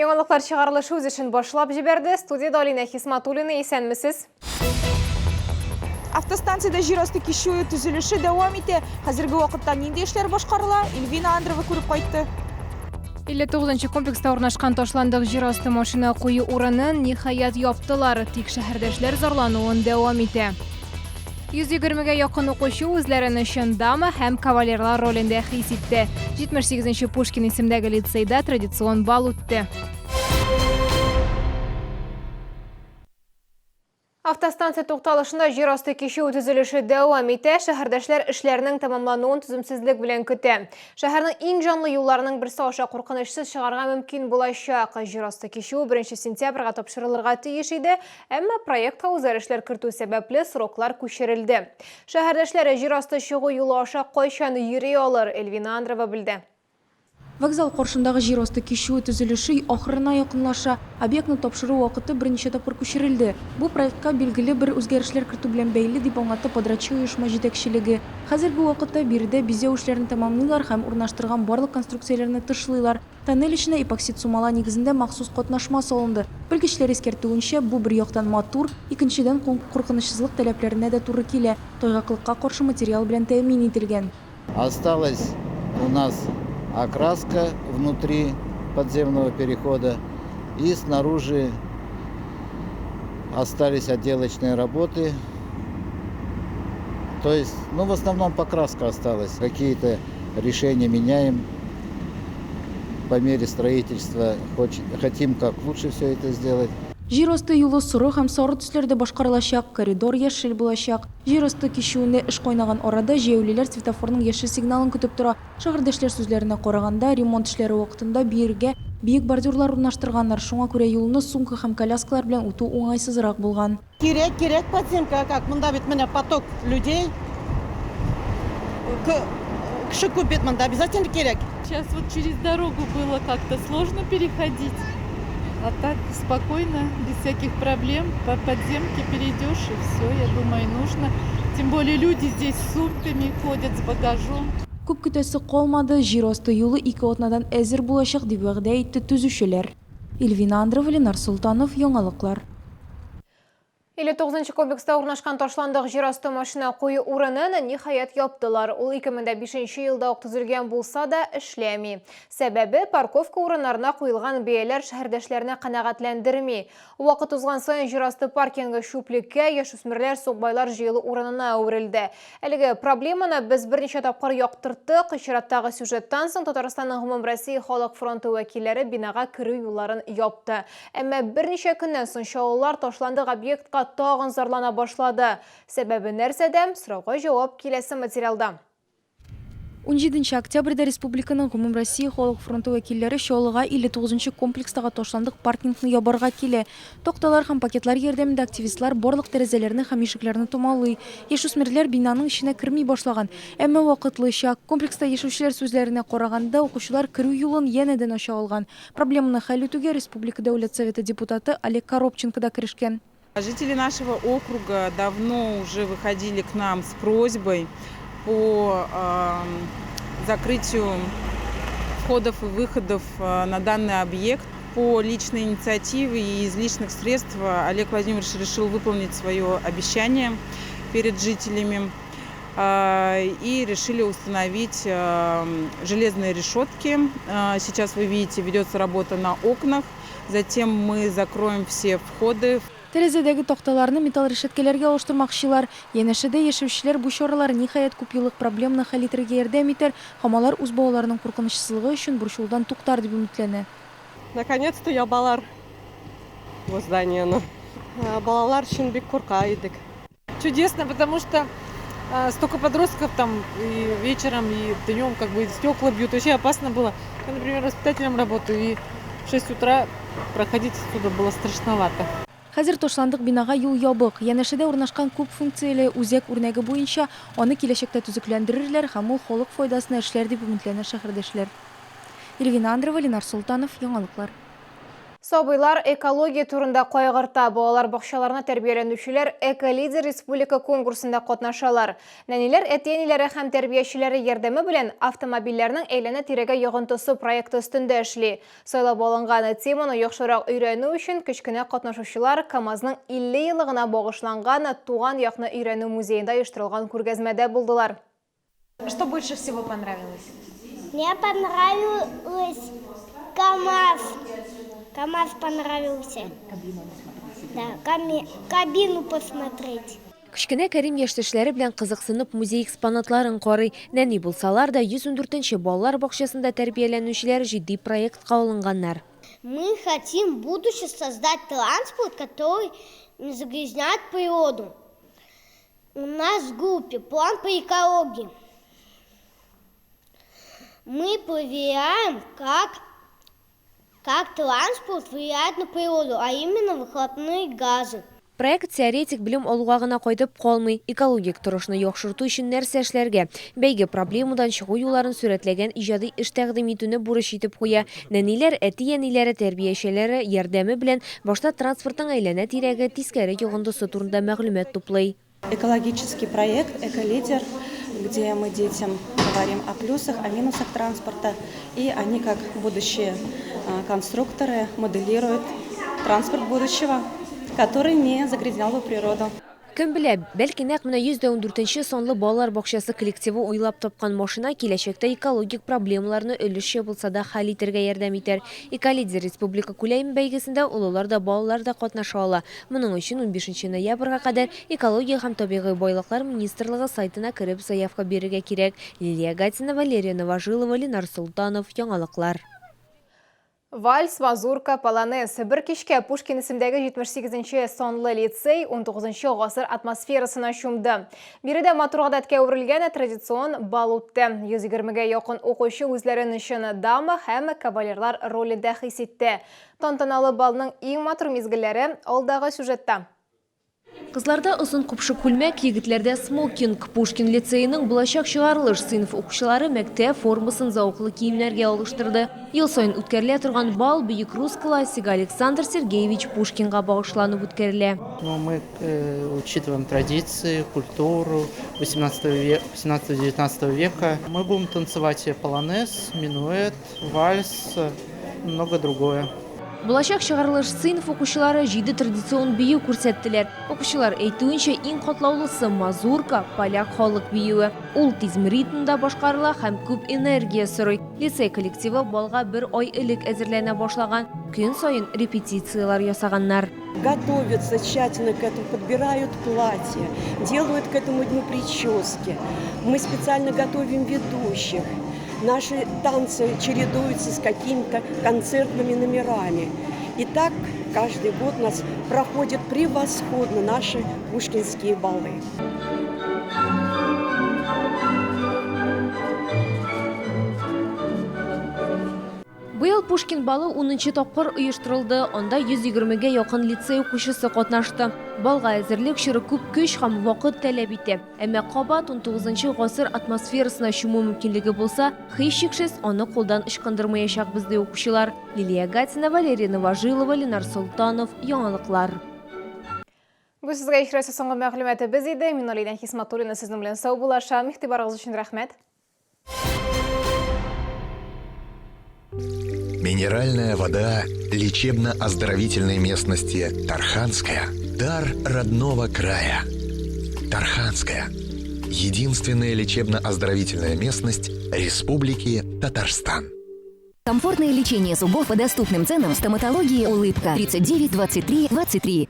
Яңалыклар чыгарылышы үз эшен башлап җибәрде. Студияда Алина Хисматуллина, исәнмесез? Автостанцияда жер асты кишүе төзелеше дәвам итә. Хәзерге вакытта нинди эшләр башкарыла? Эльвина Андрова күреп кайтты. 59-нчы комплекста урнашкан ташландык җир асты машина кую урынын ниһаять яптылар. Тик шәһәрдәшләр зарлануын дәвам итә. 120-гә якын укучы үзләрен чындамы һәм кавалерлар ролендә хис итте. 78-нчы Пушкин исемдәге лицейда традицион бал үтте. Автостанция тукталышында җир асты кишү төзелеше дәвам итә. Шәһәрдәшләр эшләренең тәмамлануын түземсезлек белән көтә. Шәһәрнең иң җанлы юлларының берсе аша куркынычсыз чыгарга мөмкин булачак. Җир асты кишү 1 сентябрьгә тапшырылырга тиеш иде, әмма проектка үзгәрешләр кертү сәбәпле сроклар күчерелде. Шәһәрдәшләр җир асты чыгу юлы аша кайчан йөри алыр? Эльвина Андрова белде. Вокзал каршындагы жер асты кишүе төзелеше ахырына якынлаша. Объектны тапшыру вакыты берничә тапкыр күчерелде. Бу проектка билгеле бер үзгәрешләр кертү белән бәйле дип аңлатты подрядчы оешма җитәкчелеге. Хәзерге вакытта биредә бизәү эшләрен тәмамлыйлар һәм урнаштырган барлык конструкцияләрне тышлыйлар. Тоннель эченә эпоксид сумала нигезендә махсус катнашма салынды. Белгечләр искәртүенчә, бу бер яктан матур, икенчедән куркынычсызлык таләпләренә дә туры килә. Тайгаклыкка каршы материал белән тәэмин ителгән. Осталась у нас окраска внутри подземного перехода, и снаружи остались отделочные работы. То есть, в основном покраска осталась. Какие-то решения меняем по мере строительства. Хотим как лучше все это сделать. Жер асты юлы соры һәм сары төсләрдә башкарылачак, коридор яшел булачак. Жер асты кишүенә эш кайнаган арада җәяүлеләр светофорның яшел сигналын көтеп тора. Шәһәрдәшләр сүзләренә караганда, ремонт эшләре вакытында биергә биек бордюрлар урнаштырганнар. Шуңа күрә юлны сумка һәм коляскалар белән үтү уңайсызрак булган. Кирәк подземка, как монда бит менә поток людей. Кеше күп бит монда, обязательно кирәк. Сейчас вот через дорогу было как-то сложно переходить. А так спокойно, без всяких проблем, по подземке перейдешь и все, я думаю, нужно. Тем более люди здесь с сумками ходят, с багажом. Күп көтәсе калмады, жер асты юлы 2 атнадан әзер булачак дип вәгъдә итте төзүчеләр. Эльвина Андрова, Ленар Султанов, Яңалыклар. 59-нчы комплекста урнашкан ташландык җир асты машина кую урынын ниһаять яптылар. Ул 2005 елда ук төзелгән булса да эшләми. Сәбәбе парковка урыннарына куелган бәяләр шәһәрдәшләрне канәгатьләндерми. Вакыт узган саен җир асты паркингы шүплеккә яшүсмерләр сукбайлар җыелу урынына әверелде. Әлеге проблеманы без берничә тапкыр яктырттык. Чираттагы сюжеттан соң Татарстанның Гомумроссия халык фронты вәкилләре бинага керү юлларын япты. Әмма берничә көннән соң чалулар ташландык объектка тагын зарлана башлады. Сәбәбе нәрсәдә? Сорауга җавап киләсе материалда. 17 октябрьдә республиканың Гомумроссия халык фронты вәкилләре Чаллыга 59-нчы комплекстагы ташландык паркингны ябарга килә. Токталар һәм пакетлар ярдәмендә активистлар барлык тәрәзәләрне һәм ишекләрне томалый. Яшүсмерләр бинаның эченә керми башлаган. Әмма вакытлыча комплекста яшәүчеләр сүзләренә караганда, укучылар керү юлын янәдән ача алган. Проблеманы хәл итүгә Республика Дәүләт Советы депутаты Олег Коробченко да керешкән. Жители нашего округа давно уже выходили к нам с просьбой по закрытию входов и выходов на данный объект. По личной инициативе и из личных средств Олег Владимирович решил выполнить свое обещание перед жителями и решили установить железные решетки. Сейчас вы видите, ведется работа на окнах. Затем мы закроем все входы. Тәрәзәдәге токталарны металл решеткәләргә алыштырмакчылар. Янәшәдә яшәүчеләр бу чаралар ниһаять күп еллык проблеманы хәл итәргә ярдәм итәр, һәм алар үз балаларының куркынычсызлыгы өчен борчулдан туктар дип өметләнә. Наконец-то ябалар в зданиены. Балалар өчен бик курка идек. Чудесно, потому что столько подростков там и вечером, и днем стекла бьют. Вообще опасно было. Я, например, воспитателем работаю, и в 6 утра проходить отсюда было страшновато. Хәзер ташландык бинага юл ябык. Янәшәдә урнашкан күп функцияле үзәк үрнәге буенча аны киләчәктә төзекләндерерләр һәм ул халык файдасына эшләр дип өметләнә шәһәрдәшләр. Эльвина Андрова, Ленар Султанов, Яңалыклар. Собыйлар экология турында кайгырта. Балалар бакчаларына тәрбияләнүчеләр Эколидер республика конкурсында катнашалар. Нәниләр әтиәниләре һәм тәрбиячеләре ярдәме белән автомобильләрнең әйләнә тирәгә йогынтысы проекты өстендә эшли. Сайлап алынган теманы яхшырак өйрәнү өчен кечкенә катнашучылар КАМАЗның 50 еллыгына багышланган Туган якны өйрәнү музеенда оештырылган күргәзмәдә булдылар. Что больше всего понравилось? Мне понравилось КАМАЗ. КАМАЗ понравился. Да, кабину посмотреть. Кичкенә Кәрим яшьтәшләре белән кызыксынып музей экспонатларын карый. Нәни булсалар да 114-нче балалар бакчасында тәрбияләнүчеләр җитди проектка алынганнар. Мы хотим в будущем создать транспорт, который не загрязняет природу. У нас в группе план по экологии. Мы проверяем, как транспорт влияет на природу, а именно выхлопные газы. Проект теоретик белем алуга гына кайтып калмый, экологик торышны яхшырту өчен нәрсә эшләргә, бәйге проблемадан чыгу юлларын сурәтләгән иҗади эш тәкъдим итүне бурыч итеп куя. Нәниләр, әти-әниләре, тәрбиячеләре ярдәме белән башта транспортның әйләнә тирәге тискәре йогынтысы турында мәгълүмат туплый. Экологический проект «Эколидер», где мы детям говорим о плюсах, о минусах транспорта, и они, как будущие конструкторы, моделируют транспорт будущего, который не загрязнял бы природу. Кем белә, бәлки нәкъ менә 114-нче сонлы балалар бакчасы коллективы уйлап тапкан машина киләчәктә экологик проблемаларны өлешчә булса да хәл итәргә ярдәм итәр. Эколидер республика күләме бәйгесендә улылар да балалар да катнаша ала. Моның өчен 15 ноябрьгә кадәр экология һәм табигый байлыклар министрлыгы сайтына кереп заявка бирергә кирәк. Лилия Гатина, Валерия Новожилова, Ленар Султанов, Яңалыклар. Вальс, мазурка, полонез. Бір кешке Пушкин исемдәге 78-нче сонлы лицей 19-нчы гасыр атмосферасына чумды. Биредә матур гадәткә әверелгән традицион бал үтте. 120-гә якын укучы үзләрен өчен дама һәм кавалерлар ролендә хис итте. Тантаналы балның иң матур мизгелләре алдагы сюжетта. Кызларда озын купшы күлмәк, егетләрдә смокинг. Пушкин лицейның булачак чыгарылыш сыйныф укучылары мәктәп формасын зауклы киемнәргә алыштырды. Ел сайын үткәрелә торган бал бөек рус классигы Александр Сергеевич Пушкинга багышланып үткәрелә. Мы учитываем традиции, культуру 18-19 века. Мы будем танцевать полонез, минуэт, вальс, много другое. Булачак чыгарылыш сыйныф укучылары 7 традицион бию күрсәттеләр. Укучылар әйтүенчә иң катлаулысы мазурка, поляк халык биюе. Ул тизм ритмында башкарыла һәм күп энергия сорый. Лицей коллективы балга 1 ай элек әзерләнә башлаган. Көн сайын репетициялар ясаганнар. Готовятся тщательно к этому, подбирают платья, делают к этому дню прически. Мы специально готовим ведущих. Наши танцы чередуются с какими-то концертными номерами. И так каждый год у нас проходят превосходно наши пушкинские балы. Быел Пушкин балы 10-нчы тапкыр оештырылды. Анда 120-гә якын лицей укучысы катнашты. Балга әзерлек чоры күп көч һәм вакыт таләп итә. Әмма кабат 19-нчы гасыр атмосферасына чуму мөмкинлеге булса, һичшиксез аны кулдан ычкындырмаячак бездә укучылар. Лилия Гатина, Валерия Новожилова, Ленар Султанов, Яңалыклар. Бу сезгә ишрәсе соңгы мәгълүматы иде. Мин Алидан Хисматуллина сезнең белән сау булашам. Игътибарыгыз өчен рәхмәт. Минеральная вода лечебно-оздоровительной местности Тарханская – дар родного края. Тарханская – единственная лечебно-оздоровительная местность Республики Татарстан. Комфортное лечение зубов по доступным ценам в стоматологии «Улыбка» 39 23 23.